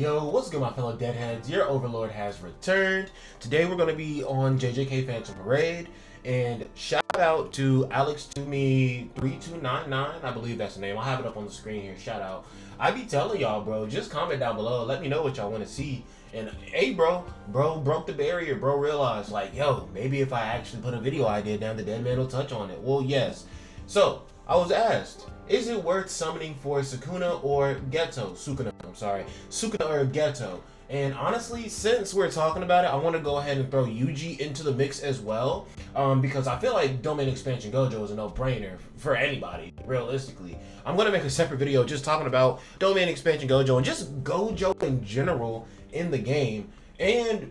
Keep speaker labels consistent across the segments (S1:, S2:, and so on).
S1: Yo, what's good, my fellow deadheads? Your overlord has returned. Today we're going to be on JJK Phantom Parade, and shout out to Alex2me3299, I believe that's the name. I'll have it up on the screen here. Shout out. I be telling y'all, bro, just comment down below. Let me know what y'all want to see. And hey, bro broke the barrier. Bro realized, like, yo, maybe if I actually put a video idea down, the dead man will touch on it. Well, yes. So I was asked, is it worth summoning for Sukuna or Geto? Sukuna or Geto. And honestly, since we're talking about it, I want to go ahead and throw Yuji into the mix as well, because I feel like Domain Expansion Gojo is a no-brainer for anybody, realistically. I'm going to make a separate video just talking about Domain Expansion Gojo and just Gojo in general in the game, and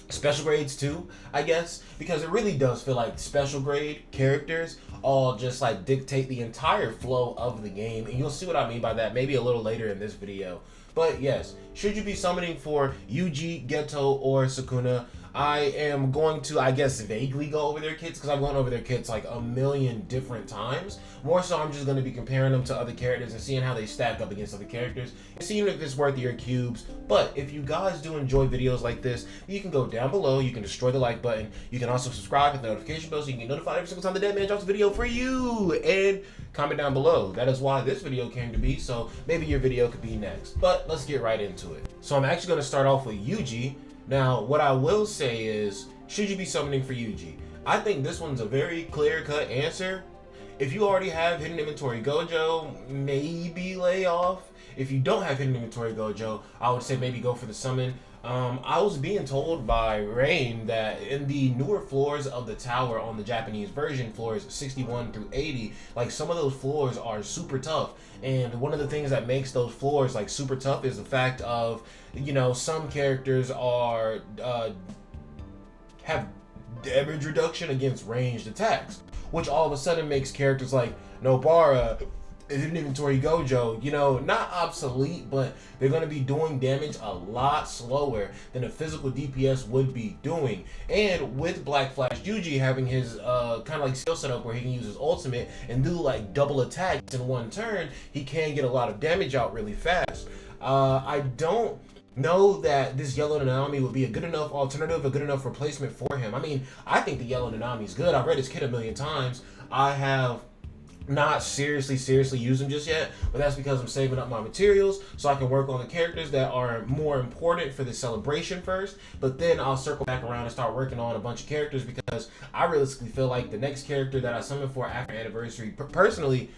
S1: special grades too, I guess, because it really does feel like special grade characters all just like dictate the entire flow of the game, and you'll see what I mean by that maybe a little later in this video. But yes, should you be summoning for Yuji, Geto, or Sukuna? I am going to, I guess, vaguely go over their kits, because I've gone over their kits like a million different times. More so, I'm just going to be comparing them to other characters and seeing how they stack up against other characters and seeing if it's worth your cubes. But if you guys do enjoy videos like this, you can go down below, you can destroy the like button, you can also subscribe, hit the notification bell so you can get notified every single time the dead man drops a video for you, and comment down below. That is why this video came to be, so maybe your video could be next. But let's get right into it. So I'm actually going to start off with Yuji. Now, what I will say is, should you be summoning for Yuji? I think this one's a very clear-cut answer. If you already have Hidden Inventory Gojo, maybe lay off. If you don't have Hidden Inventory Gojo, I would say maybe go for the summon. I was being told by Rain that in the newer floors of the tower on the Japanese version, floors 61 through 80, like some of those floors are super tough. And one of the things that makes those floors like super tough is the fact of, you know, some characters are have damage reduction against ranged attacks, which all of a sudden makes characters like Nobara, Hidden Inventory Gojo, you know, not obsolete, but they're going to be doing damage a lot slower than a physical DPS would be doing. And with Black Flash Yuji having his kind of like skill setup where he can use his ultimate and do like double attacks in one turn, he can get a lot of damage out really fast. I don't know that this yellow Nanami would be a good enough alternative, a good enough replacement for him. I mean, I think the yellow Nanami is good. I've read his kit a million times. I have not seriously used him just yet, but that's because I'm saving up my materials so I can work on the characters that are more important for the celebration first, but then I'll circle back around and start working on a bunch of characters, because I realistically feel like the next character that I summon for after Anniversary personally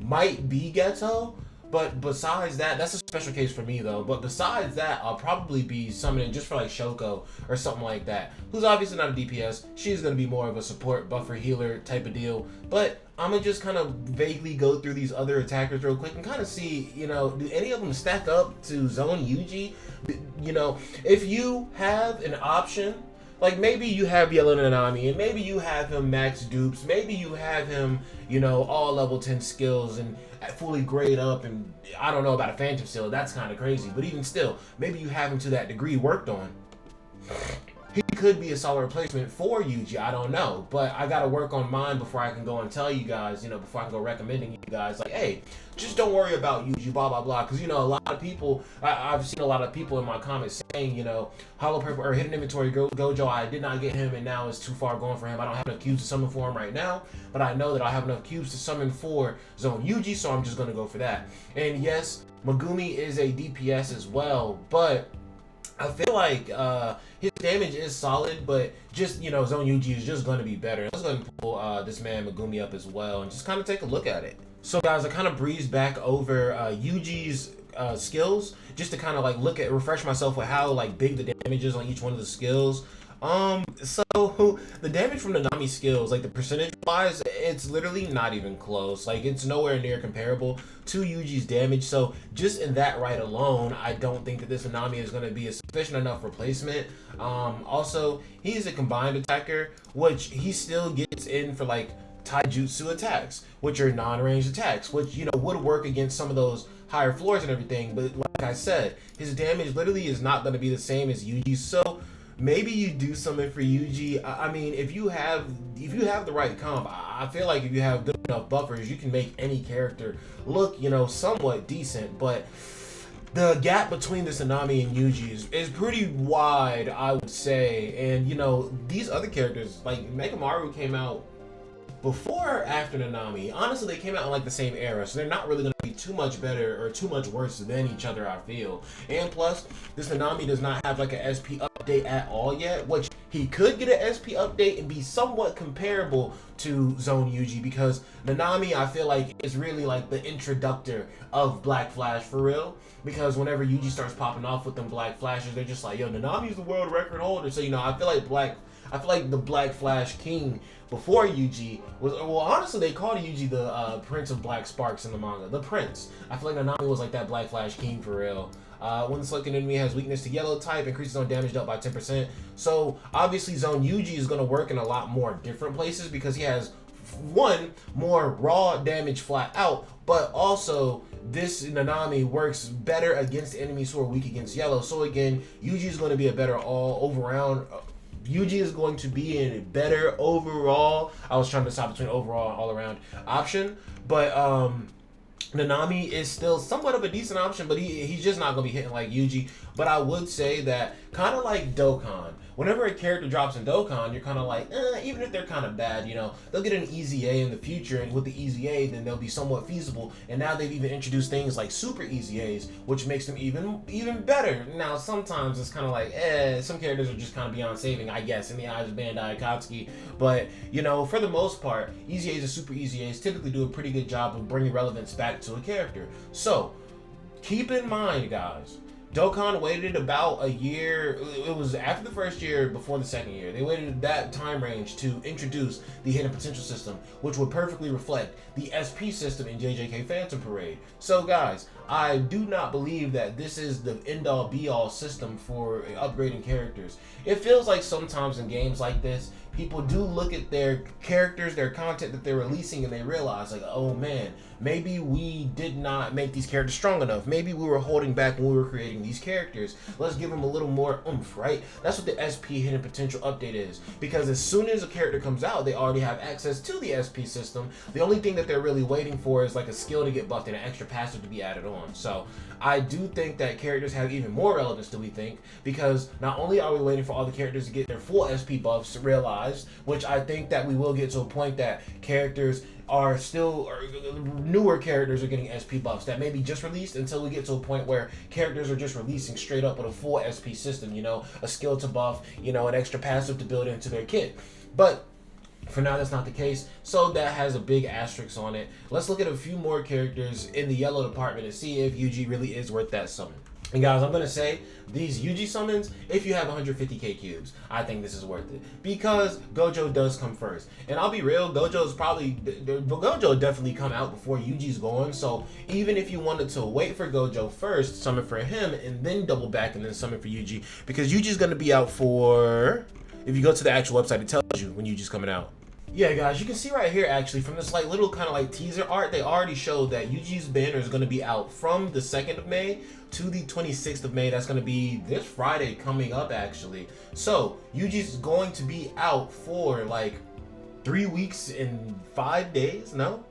S1: might be Geto. But besides that, that's a special case for me though. But besides that, I'll probably be summoning just for like Shoko or something like that, who's obviously not a DPS. She's going to be more of a support, buffer, healer type of deal. But I'm going to just kind of vaguely go through these other attackers real quick and kind of see, you know, do any of them stack up to Zone Yuji? You know, if you have an option, like maybe you have Yellow Nanami and maybe you have him max dupes, maybe you have him, you know, all level 10 skills and fully grade up, and I don't know about a Phantom Seal, that's kind of crazy, but even still, maybe you have him to that degree worked on. He could be a solid replacement for Yuji, I don't know, but I gotta work on mine before I can go and tell you guys, you know, before I can go recommending you guys, like, hey, just don't worry about Yuji, blah, blah, blah, because, you know, a lot of people, I've seen a lot of people in my comments saying, you know, Hollow Purple or Hidden Inventory Gojo, I did not get him, and now it's too far going for him. I don't have enough cubes to summon for him right now, but I know that I have enough cubes to summon for Zone Yuji, so I'm just gonna go for that. And yes, Megumi is a DPS as well, but I feel like his damage is solid, but just, you know, Zone Yuji is just going to be better. Let's go ahead and pull this man Megumi up as well and just kind of take a look at it. So guys, I kind of breezed back over Yuji's skills just to kind of like refresh myself with how like big the damage is on each one of the skills. So the damage from the Nami skills, like the percentage wise, it's literally not even close. Like it's nowhere near comparable to Yuji's damage. So just in that right alone, I don't think that this Nami is going to be a sufficient enough replacement. Also, he's a combined attacker, which he still gets in for like taijutsu attacks, which are non-ranged attacks, which, you know, would work against some of those higher floors and everything. But like I said, his damage literally is not going to be the same as Yuji's. So maybe you do something for Yuji. I mean, if you have the right comp, I feel like if you have good enough buffers, you can make any character look, you know, somewhat decent. But The gap between this Nanami and Yuji is pretty wide, I would say. And you know, these other characters, like Mekamaru came out before or after Nanami. Honestly, they came out in like the same era, so they're not really going to be too much better or too much worse than each other, I feel. And plus, this Nanami does not have like an SP update at all yet, which he could get an SP update and be somewhat comparable to Zone Yuji, because Nanami, I feel like, is really like the introductor of Black Flash for real. Because whenever Yuji starts popping off with them Black Flashes, they're just like, yo, Nanami's the world record holder. So, you know, I feel like the Black Flash King before Yuji was, well, honestly, they called Yuji the Prince of Black Sparks in the manga. The Prince. I feel like Nanami was like that Black Flash King for real. When the selected enemy has weakness to yellow type, increases on damage dealt by 10%. So, obviously, Zone Yuji is going to work in a lot more different places because he has, one, more raw damage flat out, but also this Nanami works better against enemies who are weak against yellow. So again, Yuji is going to be a better Yuji is going to be in a better overall. I was trying to decide between overall and all around option, but Nanami is still somewhat of a decent option, but he's just not going to be hitting like Yuji. But I would say that kind of like Dokkan, whenever a character drops in Dokkan, you're kind of like, even if they're kind of bad, you know, they'll get an easy A in the future, and with the easy A, then they'll be somewhat feasible. And now they've even introduced things like super easy A's, which makes them even better. Now, sometimes it's kind of like, some characters are just kind of beyond saving, I guess, in the eyes of Bandai Akatsuki. But, you know, for the most part, easy A's and super easy A's typically do a pretty good job of bringing relevance back to a character. So, keep in mind, guys, Dokkan waited about a year. It was after the first year, before the second year. They waited that time range to introduce the hidden potential system, which would perfectly reflect the SP system in JJK Phantom Parade. So guys, I do not believe that this is the end-all be-all system for upgrading characters. It feels like sometimes in games like this, people do look at their characters, their content that they're releasing, and they realize like, oh man, maybe we did not make these characters strong enough. Maybe we were holding back when we were creating these characters. Let's give them a little more oomph, right? That's what the SP Hidden Potential update is. Because as soon as a character comes out, they already have access to the SP system. The only thing that they're really waiting for is like a skill to get buffed and an extra passive to be added on. So I do think that characters have even more relevance than we think, because not only are we waiting for all the characters to get their full SP buffs realized, which I think that we will get to a point that characters are still, or newer characters are getting SP buffs that may be just released, until we get to a point where characters are just releasing straight up with a full SP system, you know, a skill to buff, you know, an extra passive to build into their kit. But for now, that's not the case, so that has a big asterisk on it. Let's look at a few more characters in the yellow department and see if Yuji really is worth that summon. And guys, I'm going to say, these Yuji summons, if you have 150k cubes, I think this is worth it. Because Gojo does come first. And I'll be real, Gojo definitely come out before Yuji's going. So even if you wanted to wait for Gojo first, summon for him, and then double back and then summon for Yuji. Because Yuji's going to be out for, if you go to the actual website, it tells you when Yuji's coming out. Yeah, guys, you can see right here, actually, from this like little kind of like teaser art, they already showed that Yuji's banner is going to be out from the 2nd of May to the 26th of May. That's going to be this Friday coming up, actually. So, Yuji's going to be out for like 3 weeks and 5 days, no?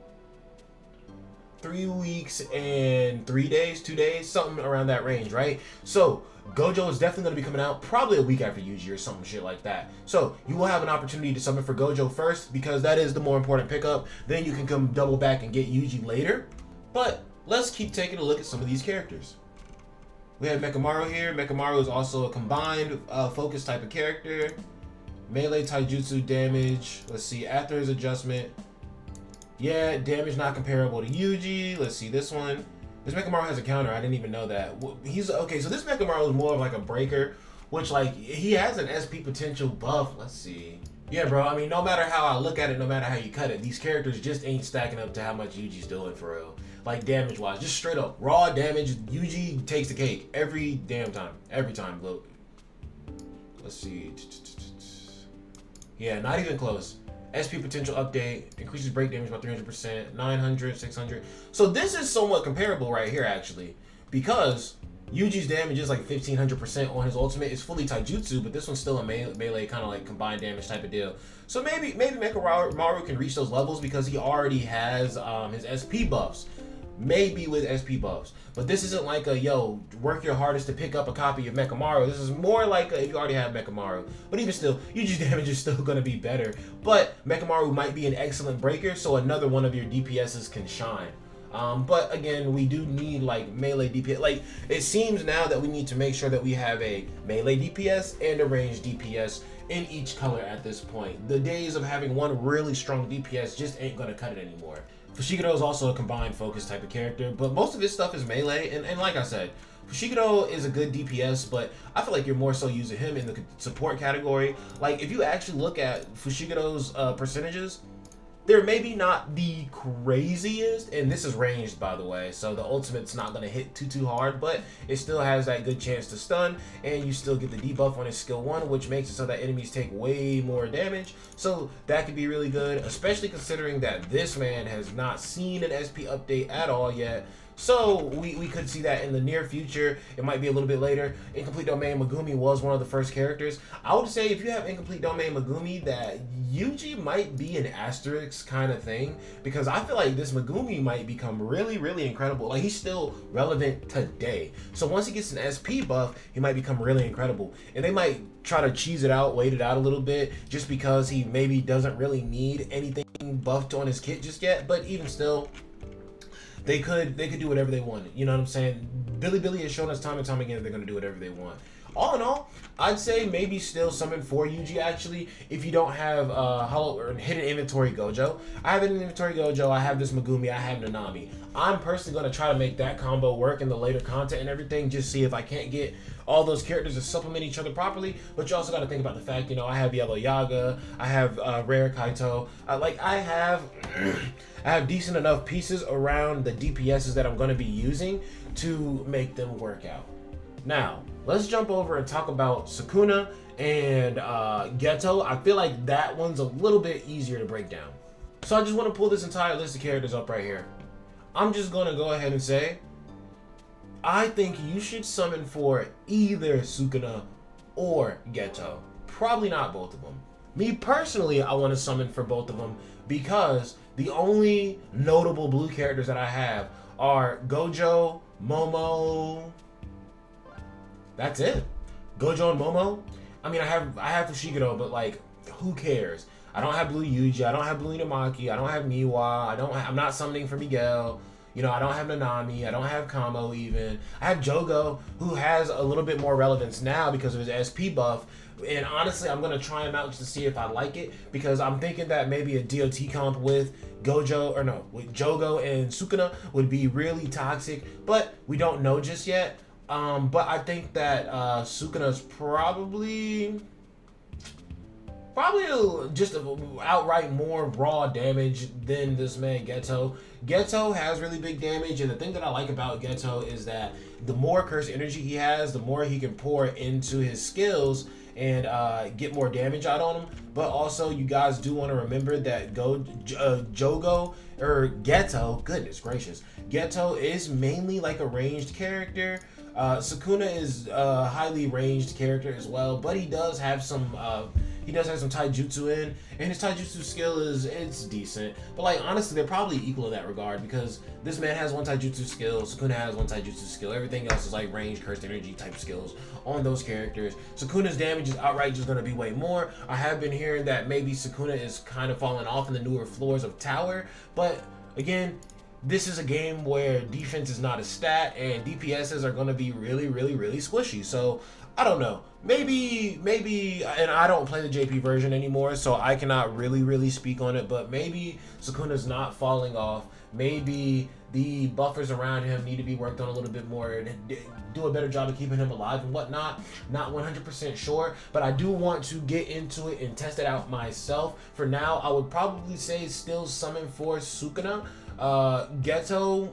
S1: 3 weeks and 3 days, 2 days, something around that range, right? So, Gojo is definitely going to be coming out probably a week after Yuji or some shit like that. So you will have an opportunity to summon for Gojo first, because that is the more important pickup. Then you can come double back and get Yuji later. But let's keep taking a look at some of these characters. We have Mekamaru here. Mekamaru is also a combined focus type of character. Melee taijutsu damage. Let's see, after his adjustment. Yeah, damage not comparable to Yuji. Let's see this one. This Mekamaru has a counter. I didn't even know that. He's okay. So this Mekamaru is more of like a breaker, which like he has an SP potential buff. Let's see. Yeah, bro. I mean, no matter how I look at it, no matter how you cut it, these characters just ain't stacking up to how much Yuji's doing for real. Like damage wise, just straight up raw damage. Yuji takes the cake every damn time. Every time, look. Let's see. Yeah, not even close. SP potential update, increases break damage by 300%, 900, 600. So this is somewhat comparable right here, actually, because Yuji's damage is like 1500% on his ultimate. It's fully taijutsu, but this one's still a melee kind of like combined damage type of deal. So maybe Mekamaru can reach those levels because he already has his SP buffs. maybe with SP buffs. But this isn't like a, yo, work your hardest to pick up a copy of Mechamaru. This is more like a, if you already have Mechamaru. But even still, Yuji's damage is still going to be better. But Mechamaru might be an excellent breaker, so another one of your DPSs can shine. But again, we do need like melee DPS. Like, it seems now that we need to make sure that we have a melee DPS and a ranged DPS in each color at this point. The days of having one really strong DPS just ain't gonna cut it anymore. Fushiguro is also a combined focus type of character, but most of his stuff is melee, and like I said, Fushiguro is a good DPS, but I feel like you're more so using him in the support category. Like, if you actually look at Fushiguro's percentages, they're maybe not the craziest, and this is ranged, by the way, so the ultimate's not going to hit too hard, but it still has that good chance to stun, and you still get the debuff on his skill 1, which makes it so that enemies take way more damage, so that could be really good, especially considering that this man has not seen an SP update at all yet. So we could see that in the near future. It might be a little bit later. Incomplete Domain Megumi was one of the first characters. I would say if you have Incomplete Domain Megumi, that Yuji might be an asterisk kind of thing, because I feel like this Megumi might become really incredible. Like, he's still relevant today. So once he gets an SP buff, he might become really incredible. And they might try to cheese it out, wait it out a little bit, just because he maybe doesn't really need anything buffed on his kit just yet. But even still, they could do whatever they want. You know what I'm saying? Billy has shown us time and time again that they're going to do whatever they want. All in all, I'd say maybe still summon for Yuji, actually, if you don't have hollow or hidden inventory Gojo. I have hidden inventory Gojo, I have this Megumi, I have Nanami. I'm personally going to try to make that combo work in the later content and everything, just see if I can't get all those characters to supplement each other properly. But you also got to think about the fact, you know, I have Yellow Yaga, I have Rare Kaito, I have decent enough pieces around the DPSs that I'm going to be using to make them work out. Now, let's jump over and talk about Sukuna and Geto. I feel like that one's a little bit easier to break down. So I just want to pull this entire list of characters up right here. I'm just going to go ahead and say, I think you should summon for either Sukuna or Geto. Probably not both of them. Me personally, I want to summon for both of them because the only notable blue characters that I have are Gojo, Momo. That's it. Gojo and Momo. I mean, I have Fushiguro, but like, who cares? I don't have Blue Yuji. I don't have Blue Inamaki. I don't have Miwa. I'm not summoning for Miguel. You know, I don't have Nanami. I don't have Kamo even. I have Jogo, who has a little bit more relevance now because of his SP buff. And honestly, I'm going to try him out just to see if I like it, because I'm thinking that maybe a DOT comp with Gojo, or no, with Jogo and Sukuna would be really toxic, but we don't know just yet. But I think that Sukuna's probably just outright more raw damage than this man Geto. Geto has really big damage, and the thing that I like about Geto is that the more curse energy he has, the more he can pour into his skills and get more damage out on him. But also, you guys do want to remember that Jogo, or Geto, goodness gracious, Geto is mainly like a ranged character. Sukuna is a highly ranged character as well, but he does have some taijutsu in, and his taijutsu skill it's decent. But like, honestly, they're probably equal in that regard, because this man has one taijutsu skill, Sukuna has one taijutsu skill. Everything else is like ranged cursed energy type skills on those characters. Sukuna's damage is outright just going to be way more. I have been hearing that maybe Sukuna is kind of falling off in the newer floors of Tower, but again, this is a game where defense is not a stat, and DPSs are going to be really squishy. So I don't know. Maybe, and I don't play the JP version anymore, so I cannot really speak on it, but maybe Sukuna's not falling off. Maybe the buffers around him need to be worked on a little bit more and do a better job of keeping him alive and whatnot. Not 100% sure, but I do want to get into it and test it out myself. For now, I would probably say still summon for Sukuna. Geto,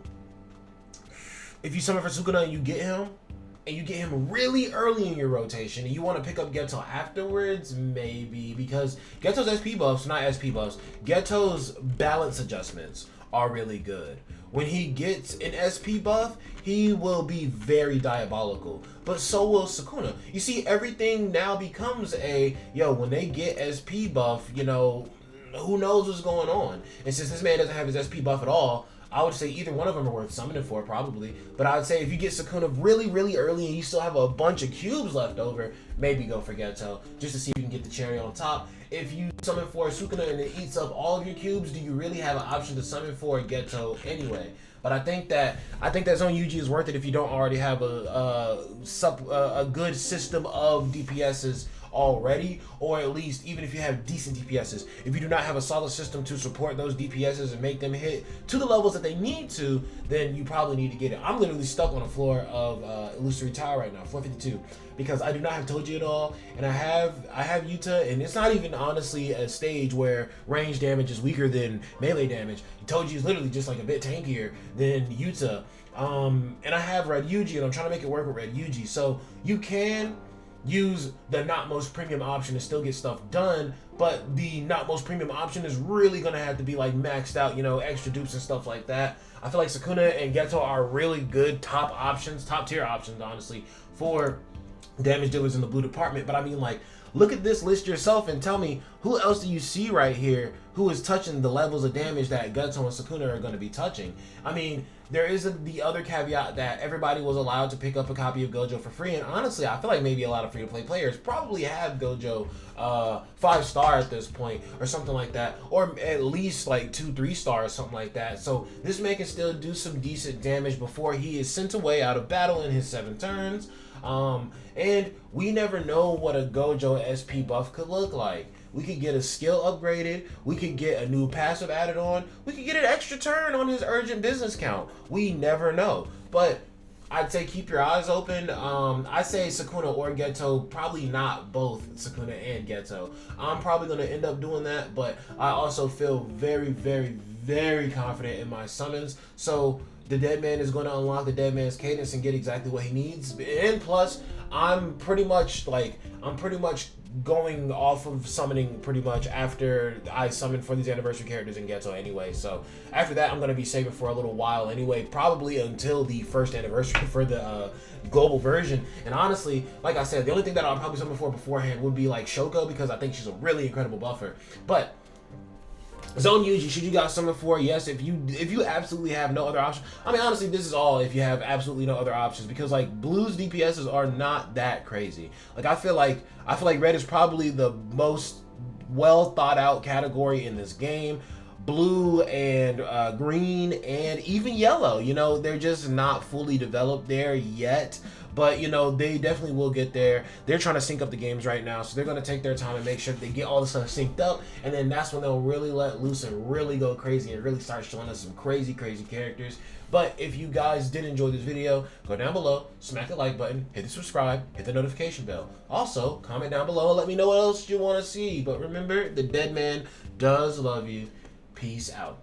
S1: if you summon for Sukuna and you get him really early in your rotation, and you want to pick up Geto afterwards, maybe, because Geto's SP buffs, not SP buffs, Geto's balance adjustments are really good. When he gets an SP buff, he will be very diabolical, but so will Sukuna. You see, everything now becomes when they get SP buff, you know, who knows what's going on. And since this man doesn't have his SP buff at all, I would say either one of them are worth summoning for, probably. But I would say if you get Sukuna really, really early and you still have a bunch of cubes left over, maybe go for Geto, just to see if you can get the cherry on top. If you summon for Sukuna and it eats up all of your cubes, do you really have an option to summon for Geto anyway? But I think that Zone Yuji is worth it if you don't already have a good system of DPSs already, or at least even if you have decent DPSs. If you do not have a solid system to support those DPSs and make them hit to the levels that they need to, then you probably need to get it. I'm literally stuck on the floor of Illusory Tower right now, 452, because I do not have Toji at all, and I have Yuta, and it's not even honestly a stage where range damage is weaker than melee damage. Toji is literally just like a bit tankier than Yuta. And I have Red Yuji, and I'm trying to make it work with Red Yuji. So you can use the not most premium option to still get stuff done, but the not most premium option is really gonna have to be like maxed out, you know, extra dupes and stuff like that. I feel like Sukuna and Geto are really good top tier options, honestly, for damage dealers in the blue department. But I mean, like, look at this list yourself and tell me who else do you see right here who is touching the levels of damage that Geto and Sukuna are going to be touching. I mean, there is the other caveat that everybody was allowed to pick up a copy of Gojo for free, and honestly, I feel like maybe a lot of free-to-play players probably have Gojo 5-star at this point, or something like that, or at least like 2-3 stars, something like that. So this man can still do some decent damage before he is sent away out of battle in his 7 turns. And we never know what a Gojo SP buff could look like. We could get a skill upgraded, we could get a new passive added on, we could get an extra turn on his urgent business count. We never know. But I'd say keep your eyes open. I say Sukuna or Geto, probably not both Sukuna and Geto. I'm probably going to end up doing that, but I also feel very, very, very confident in my summons. So the dead man is going to unlock the dead man's cadence and get exactly what he needs. And plus, I'm pretty much going off of summoning pretty much after I summon for these anniversary characters in Geto anyway. So after that, I'm going to be saving for a little while anyway, probably until the first anniversary for the global version. And honestly, like I said, the only thing that I'll probably summon for beforehand would be like Shoko, because I think she's a really incredible buffer. But Zone Yuji, should you guys summon for? Yes, if you absolutely have no other option. I mean, honestly, this is all if you have absolutely no other options, because like Blue's DPSs are not that crazy. Like I feel like Red is probably the most well thought out category in this game. Blue and green and even yellow, you know, they're just not fully developed there yet. But, you know, they definitely will get there. They're trying to sync up the games right now, so they're going to take their time and make sure that they get all the stuff synced up, and then that's when they'll really let loose and really go crazy and really start showing us some crazy, crazy characters. But if you guys did enjoy this video, go down below, smack the like button, hit the subscribe, hit the notification bell. Also, comment down below and let me know what else you want to see. But remember, the dead man does love you. Peace out.